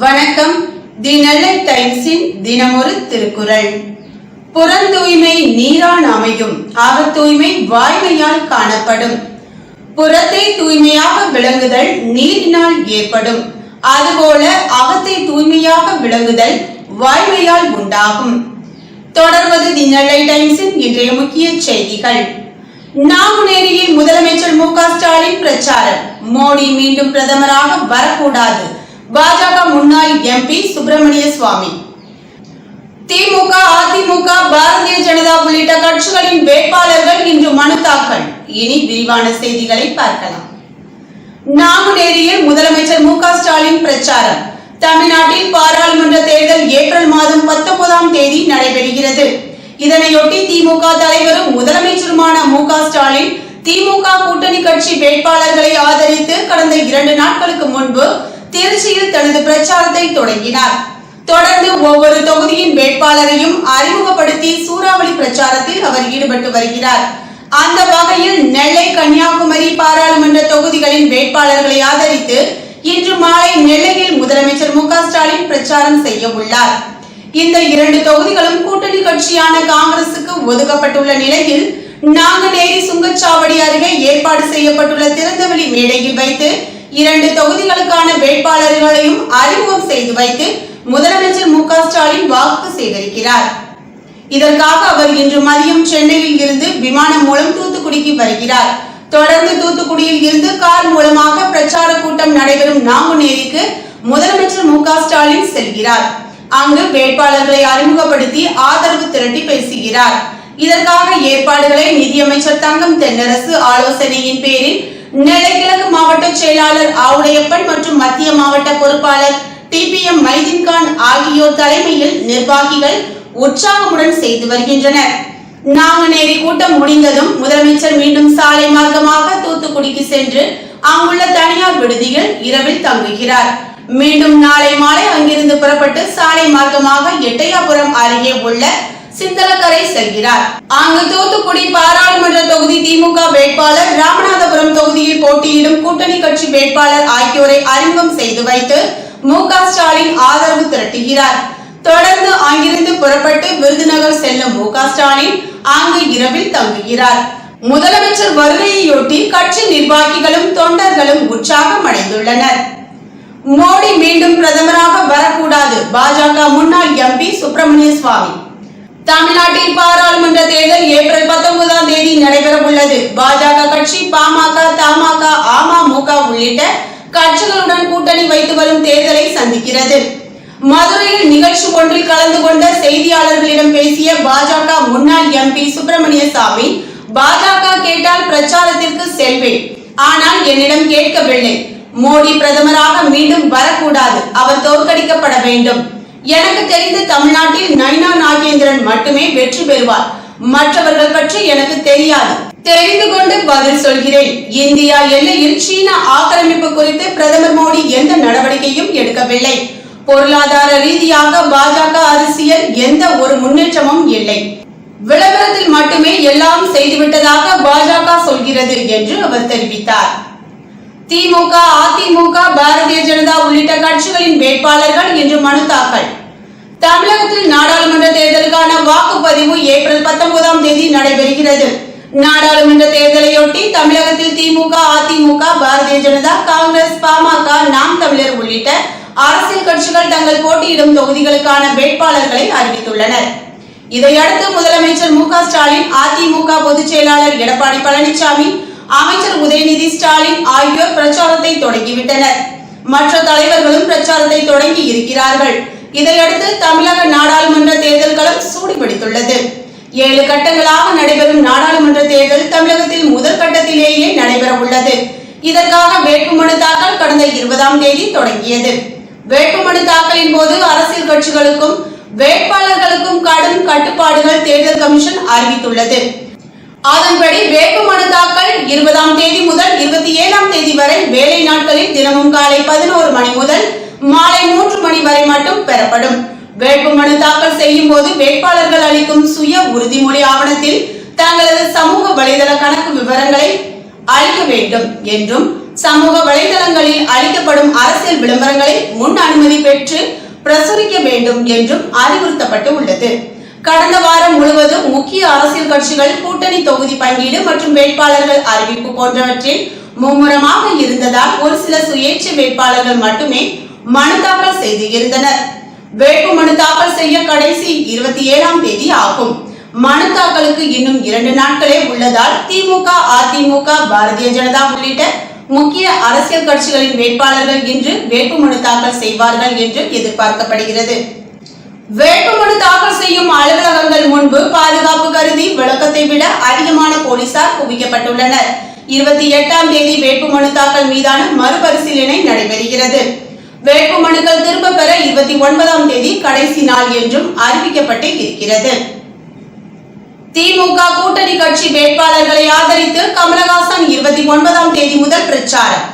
வணக்கம். தி நெல்லை டைம்ஸின் தினமொரு திருக்குறள். புறந்தூய்மை நீரான் அமையும், அகத்தூய்மை வாய்மையால் காணப்படும். புறத்தை தூய்மையாக விளங்குதல் நீரினால் ஏற்படும், அதுபோல அகத்தை தூய்மையாக விளங்குதல் வாய்மையால் உண்டாகும். தொடர்வது தி நெல்லை டைம்ஸின் இன்றைய முக்கிய செய்திகள். நாங்குநேரியில் முதலமைச்சர் மு க ஸ்டாலின் பிரச்சாரம். மோடி மீண்டும் பிரதமராக வரக்கூடாது, பாஜக முன்னாள் எம்பி சுப்பிரமணிய சுவாமி. திமுக, அதிமுக, பாரதிய ஜனதா உள்ளிட்ட கட்சிகளின் வேட்பாளர்கள் இன்று மனு தாக்கல். இனி விரிவான செய்திகளை பார்க்கலாம். நாங்குநேரியில் முதலமைச்சர் மு க ஸ்டாலின் பிரச்சாரம். தமிழ்நாட்டில் பாராளுமன்ற தேர்தல் ஏப்ரல் மாதம் 19ஆம் தேதி நடைபெறுகிறது. இதனையொட்டி திமுக தலைவரும் முதலமைச்சருமான மு க ஸ்டாலின் திமுக கூட்டணி கட்சி வேட்பாளர்களை ஆதரித்து கடந்த 2 நாட்களுக்கு முன்பு திருச்சியில் தனது பிரச்சாரத்தை தொடங்கினார். தொடர்ந்து ஒவ்வொரு தொகுதியின் வேட்பாளரையும் அறிமுகப்படுத்தி சூறாவளி பிரச்சாரத்தில் அவர் ஈடுபட்டு வருகிறார். அந்த வகையில் நெல்லை, கன்னியாகுமரி பாராளுமன்ற தொகுதிகளின் வேட்பாளர்களை ஆதரித்து இன்று மாலை நெல்லையில் முதலமைச்சர் மு க ஸ்டாலின் பிரச்சாரம் செய்ய உள்ளார். இந்த 2 தொகுதிகளும் கூட்டணி கட்சியான காங்கிரசுக்கு ஒதுக்கப்பட்டுள்ள நிலையில் நாங்குநேரி சுங்கச்சாவடி அருகே ஏற்பாடு செய்யப்பட்டுள்ள திறந்தவெளி மேடையில் வைத்து 2 தொகுதிகளுக்கான வேட்பாளர்களையும் அறிமுகம் செய்து வைத்து முதலமைச்சர் மு க ஸ்டாலின் வாக்கு சேகரிக்கிறார். இதற்காக அவர் இன்று மதியம் சென்னையில் இருந்து விமானம் மூலம் தூத்துக்குடிக்கு வருகிறார். தொடர்ந்து தூத்துக்குடியில் இருந்து கார் மூலமாக பிரச்சார கூட்டம் நடைபெறும் நாங்குநேரிக்கு முதலமைச்சர் மு க ஸ்டாலின் செல்கிறார். அங்கு வேட்பாளர்களை அறிமுகப்படுத்தி ஆதரவு திரட்டி பேசுகிறார். இதற்காக ஏற்பாடுகளை நிதியமைச்சர் தங்கம் தென்னரசு ஆலோசனையின் பேரில் நெல்லை கிழக்கு மாவட்ட செயலாளர் ஆவுடையப்பன் மற்றும் மத்திய மாவட்ட பொறுப்பாளர் TPM மைதீன்கான் ஆகியோர் தலைமையில் நிர்வாகிகள் உற்சாகமுடன் செய்து வருகின்றனர். நாங்குநேரி கூட்டம் முடிந்ததும் முதலமைச்சர் மீண்டும் சாலை மார்க்கமாக தூத்துக்குடிக்கு சென்று அங்குள்ள தனியார் விடுதியில் இரவில் தங்குகிறார். மீண்டும் நாளை மாலை அங்கிருந்து புறப்பட்டு சாலை மார்க்கமாக எட்டயாபுரம் அருகே உள்ள சிந்தலக்கரை செல்கிறார். அங்கு தூத்துக்குடி பாராளுமன்ற தொகுதி திமுக வேட்பாளர், ராமநாதபுரம் தொகுதியில் போட்டியிடும் கூட்டணி கட்சி வேட்பாளர் ஆகியோரை அறிமுகம் செய்து வைத்து மு க ஸ்டாலின் ஆதரவு திரட்டுகிறார். தொடர்ந்து அங்கிருந்து புறப்பட்டு விருதுநகர் செல்லும் மு க ஸ்டாலின் அங்கு இரவில் தங்குகிறார். முதலமைச்சர் வருகையொட்டி கட்சி நிர்வாகிகளும் தொண்டர்களும் உற்சாகம் அடைந்துள்ளனர். மோடி மீண்டும் பிரதமராக வரக்கூடாது, பாஜக முன்னாள் எம்பி சுப்பிரமணிய சுவாமி. தமிழ்நாட்டில் பாராளுமன்ற தேர்தல் ஏப்ரல் 19ஆம் தேதி நடைபெற உள்ளது. பாஜக கட்சி பாமக, தமாக, அமமுக உள்ளிட்ட கட்சிகளுடன் கூட்டணி வைத்து வரும் தேர்தலை சந்திக்கிறது. மதுரையில் நிகழ்ச்சி ஒன்றில் கலந்து கொண்ட செய்தியாளர்களிடம் பேசிய பாஜக முன்னாள் எம்பி சுப்பிரமணிய சாமி, பாஜக கேட்டால் பிரச்சாரத்திற்கு செல்வேன், ஆனால் என்னிடம் கேட்கவில்லை. மோடி பிரதமராக மீண்டும் வரக்கூடாது, அவர் தோற்கடிக்கப்பட வேண்டும். எனக்கு தெரிந்து தமிழ்நாட்டில் நைனா நாகேந்திரன் மட்டுமே வெற்றி பெறுவார், மற்றவர்கள் பற்றி எனக்கு தெரியாது. தெரிந்து கொண்டு பதில் சொல்கிறேன். இந்தியா எல்லையில் சீன ஆக்கிரமிப்பு குறித்து பிரதமர் மோடி எந்த நடவடிக்கையும் எடுக்கவில்லை. பொருளாதார ரீதியாக பாஜக அரசியல் எந்த ஒரு முன்னேற்றமும் இல்லை. விளம்பரத்தில் மட்டுமே எல்லாம் செய்துவிட்டதாக பாஜக சொல்கிறது என்று அவர் தெரிவித்தார். திமுக, அதிமுக, பாரதிய ஜனதா உள்ளிட்ட கட்சிகளின் வேட்பாளர்கள் இன்று மனு தாக்கல். தமிழகத்தில் நாடாளுமன்ற தேர்தலுக்கான வாக்குப்பதிவு ஏப்ரல் 19ஆம் தேதி நடைபெறுகிறது. நாடாளுமன்ற தேர்தலையொட்டி தமிழகத்தில் திமுக, அதிமுக, பாரதிய ஜனதா, காங்கிரஸ், பாமக, நாம் தமிழர் உள்ளிட்ட அரசியல் கட்சிகள் தங்கள் போட்டியிடும் தொகுதிகளுக்கான வேட்பாளர்களை அறிவித்துள்ளனர். இதையடுத்து முதலமைச்சர் மு க ஸ்டாலின், அதிமுக பொதுச் செயலாளர் எடப்பாடி பழனிசாமி, அமைச்சர் உதயநிதி ஸ்டாலின் ஆகியோர் பிரச்சாரத்தை தொடங்கிவிட்டனர். மற்ற தலைவர்களும் பிரச்சாரத்தை தொடங்கி இருக்கிறார்கள். இதையடுத்து தமிழக நாடாளுமன்ற தேர்தல் களம் சூடுபிடித்துள்ளது. 7 கட்டங்களாக நடைபெறும் நாடாளுமன்ற தேர்தல் தமிழகத்தில் முதல் கட்டத்திலேயே நடைபெற உள்ளது. இதற்காக வேட்புமனு தாக்கல் கடந்த 20ஆம் தேதி தொடங்கியது. வேட்புமனு தாக்கலின் போது அரசியல் கட்சிகளுக்கும் வேட்பாளர்களுக்கும் கடும் கட்டுப்பாடுகள் தேர்தல் கமிஷன் அறிவித்துள்ளது. அதன்படி வேட்புமனு தாக்கல் 20ஆம் தேதி முதல் 27ஆம் தேதி வரை வேலை நாட்களில் தினமும் காலை 11 மணி முதல் மாலை 3 மணி வரை மட்டும் பெறப்படும். வேட்புமனு தாக்கல் செய்யும் போது வேட்பாளர்கள் அளிக்கும் சுய உறுதிமொழி ஆவணத்தில் தங்களது சமூக வலைதள கணக்கு விவரங்களை அளிக்க வேண்டும் என்றும் சமூக வலைதளங்களில் அளிக்கப்படும் அரசியல் விளம்பரங்களை முன் அனுமதி பெற்று பிரசுரிக்க வேண்டும் என்றும் அறிவுறுத்தப்பட்டு உள்ளது. கடந்த வாரம் முழுவதும் முக்கிய அரசியல் கட்சிகள் கூட்டணி தொகுதி பங்கீடு மற்றும் வேட்பாளர்கள் அறிவிப்பு போன்றவற்றில் மும்முரமாக இருந்ததால் ஒரு சில சுயேட்சை வேட்பாளர்கள் மட்டுமே மனு தாக்கல் செய்து இருந்தனர். வேட்புமனு தாக்கல் செய்ய கடைசி 27ஆம் தேதி ஆகும். மனு தாக்கலுக்கு இன்னும் 2 நாட்களே உள்ளதால் திமுக, அதிமுக, பாரதிய ஜனதா உள்ளிட்ட முக்கிய அரசியல் கட்சிகளின் வேட்பாளர்கள் இன்று வேட்புமனு தாக்கல் செய்வார்கள் என்று எதிர்பார்க்கப்படுகிறது. வேட்புமனு தாக்கல் செய்யும் அலுவலகங்கள் முன்பு பாதுகாப்பு கருதி வழக்கத்தை விட அதிகமான போலீசார் குவிக்கப்பட்டுள்ளனர். 28ஆம் தேதி வேட்புமனு தாக்கல் மீதான மறுபரிசீலனை நடைபெறுகிறது. வேட்புமனுக்கள் திரும்ப பெற 29ஆம் தேதி கடைசி நாள் என்றும் அறிவிக்கப்பட்டு இருக்கிறது. திமுக கூட்டணி கட்சி வேட்பாளர்களை ஆதரித்து கமலஹாசன் 29ஆம் தேதி முதல் பிரச்சாரம்.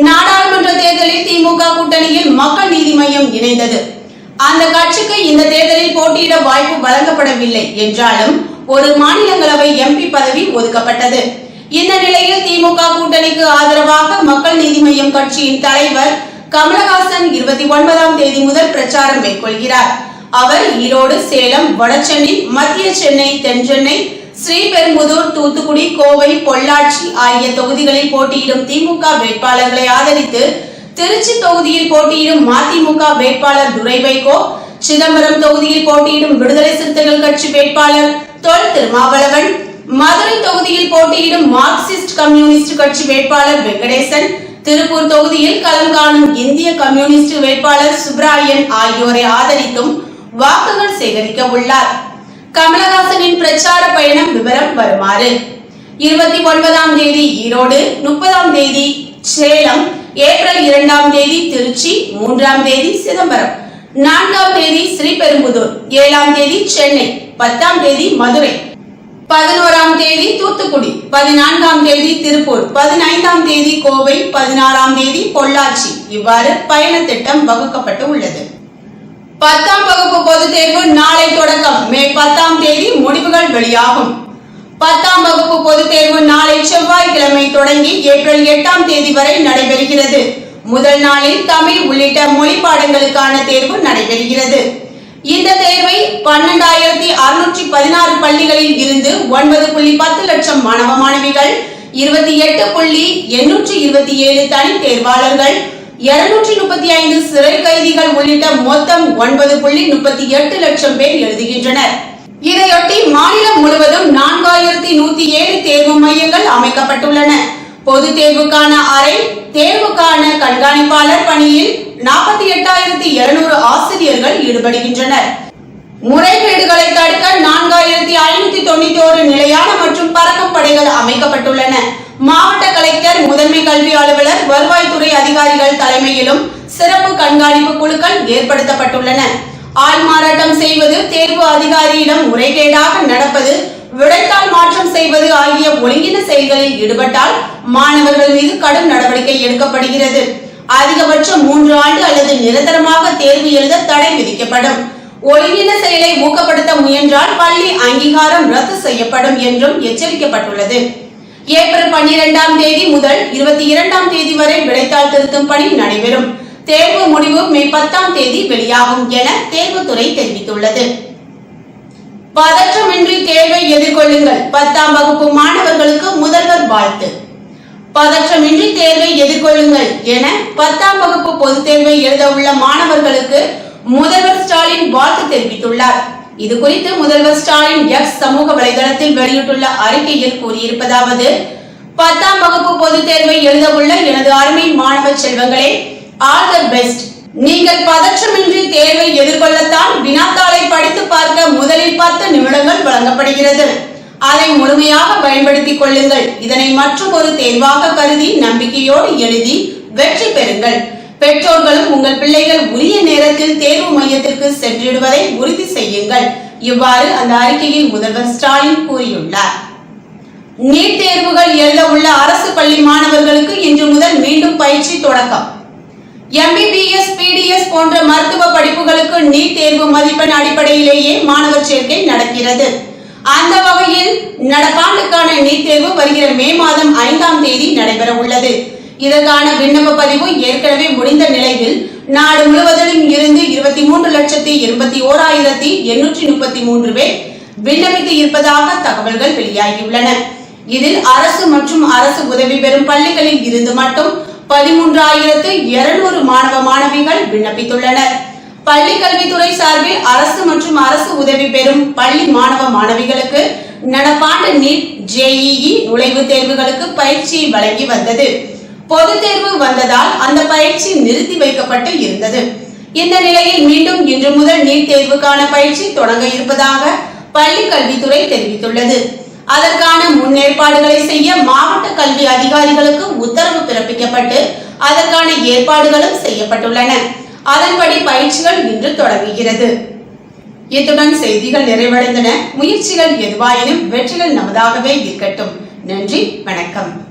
நாடாளுமன்ற தேர்தலில் திமுக கூட்டணியில் மக்கள் நீதி மய்யம் இணைந்தது. அந்த கட்சிக்கு இந்த தேர்தலில் போட்டியிட வாய்ப்பு வழங்கப்படவில்லை என்றாலும் ஒரு மாநிலங்களவை எம்பி பதவி ஒதுக்கப்பட்டது. இந்த நிலையில் திமுக கூட்டணிக்கு ஆதரவாக மக்கள் நீதி மய்யம் கட்சியின் தலைவர் கமலஹாசன் 29ஆம் தேதி முதல் பிரச்சாரம் மேற்கொள்கிறார். அவர் ஈரோடு, சேலம், வடசென்னை, மத்திய சென்னை, தென் சென்னை, ஸ்ரீபெரும்புதூர், தூத்துக்குடி, கோவை, பொள்ளாச்சி ஆகிய தொகுதிகளில் போட்டியிடும் திமுக வேட்பாளர்களை ஆதரித்து திருச்சி தொகுதியில் போட்டியிடும் மதிமுக வேட்பாளர் துரை வைகோ, சிதம்பரம் தொகுதியில் போட்டியிடும் விடுதலை சிறுத்தைகள் கட்சி வேட்பாளர் தொல் திருமாவளவன், மதுரை தொகுதியில் போட்டியிடும் மார்க்சிஸ்ட் கம்யூனிஸ்ட் கட்சி வேட்பாளர் வெங்கடேசன், திருப்பூர் தொகுதியில் களம் காணும் இந்திய கம்யூனிஸ்ட் வேட்பாளர் சுப்ராயன் ஆகியோரை ஆதரித்தும் வாக்குகள் சேகரிக்க உள்ளார். கமலஹாசனின் பிரச்சார பயணம் விவரம் வருமாறு: 29ஆம் தேதி ஈரோடு, 30ஆம் தேதி சேலம், ஏப்ரல் 2ஆம் தேதி திருச்சி, 3ஆம் தேதி சிதம்பரம், 4ஆம் தேதி ஸ்ரீபெரும்புதூர், 7ஆம் தேதி சென்னை, 10ஆம் தேதி மதுரை, 11ஆம் தேதி தூத்துக்குடி, 14ஆம் தேதி திருப்பூர், 15ஆம் தேதி கோவை, 16ஆம் தேதி பொள்ளாச்சி. இவ்வாறு பயண திட்டம் வகுக்கப்பட்டு உள்ளது. 10ஆம் வகுப்பு பொதுத் தேர்வு நாளை தொடக்கம். மே 10ஆம் தேதி முடிவுகள் வெளியாகும். 10ஆம் வகுப்பு பொதுத் தேர்வு நாளை செவ்வாய்க்கிழமை தொடங்கி ஏப்ரல் 8ஆம் தேதி வரை நடைபெறுகிறது. முதல் நாளில் தமிழ் உள்ளிட்ட மொழி பாடங்களுக்கான தேர்வு நடைபெறுகிறது. இந்த தேர்வை 12,616 பள்ளிகளில் இருந்து 9.10 லட்சம் மாணவ மாணவிகள், 28.827 தனி தேர்வாளர்கள், 235 சிறை கைதிகள் உள்ளிட்ட மொத்தம் 9.38 லட்சம் பேர் எழுதுகின்றனர். இதையொட்டி மாநிலம் முழுவதும் 4107 தேர்வு மையங்கள் அமைக்கப்பட்டுள்ளன. பொது தேர்வுக்கான அறை, தேர்வுக்கான கண்காணிப்பாளர் பணியில் 48,200 ஆசிரியர்கள் ஈடுபடுகின்றனர். முறைகேடுகளை தடுக்க 4,591 நிலையான மற்றும் பறக்கும் படைகள் அமைக்கப்பட்டுள்ளன. மாவட்ட கலெக்டர், முதன்மை கல்வி அலுவலர், வருவாய்த்துறை அதிகாரிகள் தலைமையிலும் சிறப்பு கண்காணிப்பு குழுக்கள் ஏற்படுத்தப்பட்டுள்ளன. ஆள் மாறாட்டம் செய்வது, தேர்வு அதிகாரியிடம் முறைகேடாக நடப்பது, விடைத்தாள் மாற்றம் செய்வது ஆகிய ஒழுங்கின செயல்களில் ஈடுபட்டால் மாணவர்கள் மீது கடும் நடவடிக்கை எடுக்கப்படுகிறது. அதிகபட்சம் 3 ஆண்டு அல்லது நிரந்தரமாக தேர்வு எழுத தடை விதிக்கப்படும். ஒழுங்கின செயலை ஊக்கப்படுத்த முயன்றால் பள்ளி அங்கீகாரம் ரத்து செய்யப்படும் என்றும் எச்சரிக்கப்பட்டுள்ளது. ஏப்ரல் 12ஆம் தேதி முதல் 22ஆம் தேதி வரை விடைத்தாள் திருத்தும் பணி நடைபெறும். தேர்வு முடிவு மே 10ஆம் தேதி வெளியாகும் என தேர்வுத்துறை தெரிவித்துள்ளது. பதற்றமின்றி தேர்வை எதிர்கொள்ளுங்கள். 10ஆம் வகுப்பு மாணவர்களுக்கு முதல்வர் வாழ்த்து. பதற்றமின்றி தேர்வை எதிர்கொள்ளுங்கள் என 10ஆம் வகுப்பு பொதுத் தேர்வை எழுத உள்ள மாணவர்களுக்கு முதல்வர் ஸ்டாலின் வாழ்த்து தெரிவித்துள்ளார். இது குறித்து முதல்வர் ஸ்டாலின் எக்ஸ் சமூக வலைதளத்தில் வெளியிட்டுள்ள அறிக்கையில் கூறியிருப்பதாவது: 10ஆம் வகுப்பு பொதுத் தேர்வை எழுத உள்ள எனது அருமை மாணவ செல்வங்களே, ஆல் தி பெஸ்ட். நீங்கள் பதற்றமின்றி தேர்வை எதிர்கொள்ளத்தான் வினாத்தாளை படித்து பார்க்க முதலில் 10 நிமிடங்கள் வழங்கப்படுகிறது. அதை முழுமையாக பயன்படுத்திக் கொள்ளுங்கள். இதனை மற்றும் ஒரு தேர்வாக கருதி நம்பிக்கையோடு எழுதி வெற்றி பெறுங்கள். பெற்றோர்களும் உங்கள் பிள்ளைகள் உரிய நேரத்தில் தேர்வு மையத்திற்கு சென்றிடுவதை உறுதி செய்யுங்கள். இவ்வாறு அந்த அறிக்கையில் முதல்வர் ஸ்டாலின் கூறியுள்ளார். நீட் தேர்வுகள் எழுத உள்ள அரசு பள்ளி மாணவர்களுக்கு இன்று முதல் மீண்டும் பயிற்சி தொடக்கம். MBBS, PDS போன்ற மருத்துவ படிப்புகளுக்கு நீட் தேர்வு மதிப்பெண் அடிப்படையிலேயே மாணவர் சேர்க்கை நடக்கிறது. அந்த வகையில் நடப்பாண்டுக்கான நீட் தேர்வு வருகிற மே மாதம் 5ஆம் தேதி நடைபெற உள்ளது. இதற்கான விண்ணப்ப பதிவு ஏற்கனவே முடிந்த நிலையில் நாடு முழுவதிலும் இருந்து 23,81,833 பேர் விண்ணப்பித்து இருப்பதாக தகவல்கள் வெளியாகியுள்ளன. இதில் அரசு மற்றும் அரசு உதவி பெறும் பள்ளிகளில் இருந்து மட்டும் 13,200 மாணவ மாணவிகள் விண்ணப்பித்துள்ளனர். பள்ளி கல்வித்துறை சார்பில் அரசு மற்றும் அரசு உதவி பெறும் பள்ளி மாணவ மாணவிகளுக்கு நடப்பாண்டு நீட், JEE நுழைவுத் தேர்வுகளுக்கு பயிற்சியை வழங்கி வந்தது. பொது தேர்வு வந்ததால் அந்த பயிற்சி நிறுத்தி வைக்கப்பட்டு இருந்தது. இந்த நிலையில் மீண்டும் இன்று முதல் நீட் தேர்வுக்கான பயிற்சி தொடங்க இருப்பதாக பள்ளி கல்வித்துறை தெரிவித்துள்ளது. அதற்கான முன்னேற்பாடுகளை செய்ய மாவட்ட கல்வி அதிகாரிகளுக்கு உத்தரவு பிறப்பிக்கப்பட்டு அதற்கான ஏற்பாடுகளும் செய்யப்பட்டுள்ளன. அதன்படி பயிற்சிகள் இன்று தொடங்குகிறது. இத்துடன் செய்திகள் நிறைவடைந்தன. முயற்சிகள் எதுவாயினும் வெற்றிகள் நமதாகவே இருக்கட்டும். நன்றி, வணக்கம்.